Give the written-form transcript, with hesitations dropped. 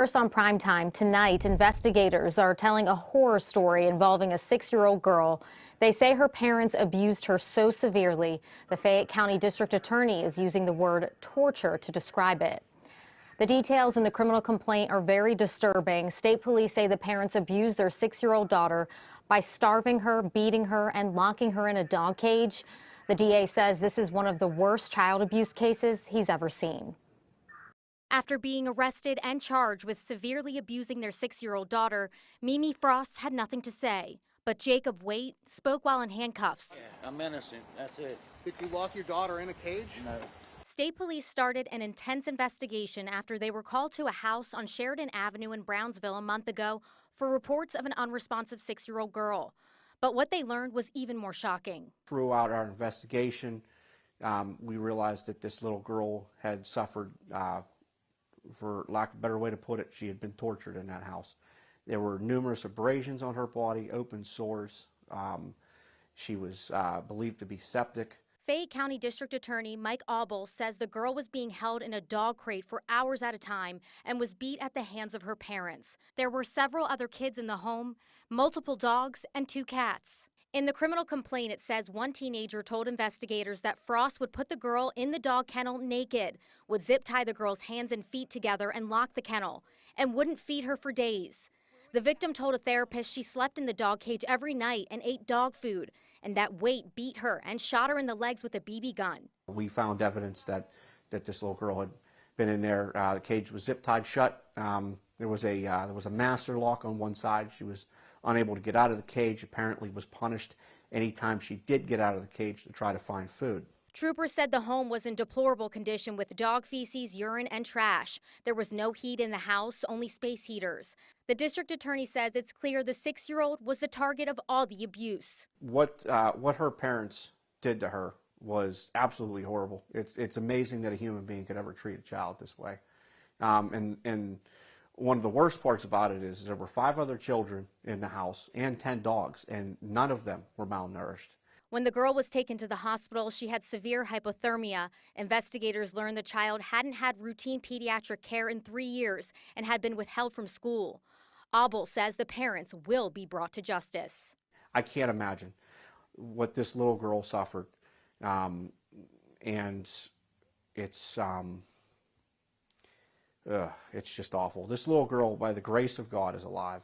First on primetime tonight, investigators are telling a horror story involving a 6-year-old girl. They say her parents abused her so severely, the Fayette County District Attorney is using the word torture to describe it. The details in the criminal complaint are very disturbing. State police say the parents abused their 6-year-old daughter by starving her, beating her, and locking her in a dog cage. The DA says this is one of the worst child abuse cases he's ever seen. After being arrested and charged with severely abusing their 6-year-old daughter, Mimi Frost had nothing to say. But Jacob Waite spoke while in handcuffs. Yeah, I'm innocent, that's it. Did you lock your daughter in a cage? No. State police started an intense investigation after they were called to a house on Sheridan Avenue in Brownsville a month ago for reports of an unresponsive 6-year-old girl. But what they learned was even more shocking. Throughout our investigation, we realized that this little girl had suffered, for lack of a better way to put it, she had been tortured in that house. There were numerous abrasions on her body, open sores. She was believed to be septic. Fayette County District Attorney Mike Auble says the girl was being held in a dog crate for hours at a time and was beat at the hands of her parents. There were several other kids in the home, multiple dogs, and 2 cats. In the criminal complaint, it says one teenager told investigators that Frost would put the girl in the dog kennel naked, would zip tie the girl's hands and feet together and lock the kennel, and wouldn't feed her for days. The victim told a therapist she slept in the dog cage every night and ate dog food, and that Waite beat her and shot her in the legs with a BB gun. We found evidence that this little girl had been in there. The cage was zip tied shut. There was a master lock on one side. She was unable to get out of the cage. Apparently was punished anytime she did get out of the cage to try to find food. Troopers said the home was in deplorable condition with dog feces, urine, and trash. There was no heat in the house, only space heaters. The district attorney says it's clear the 6-year-old was the target of all the abuse. What her parents did to her was absolutely horrible. It's amazing that a human being could ever treat a child this way. And one of the worst parts about it is there were 5 other children in the house and 10 dogs, and none of them were malnourished. When the girl was taken to the hospital, she had severe hypothermia. Investigators learned the child hadn't had routine pediatric care in 3 years and had been withheld from school. Auble says the parents will be brought to justice. I can't imagine what this little girl suffered, and it's just awful. This little girl, by the grace of God, is alive.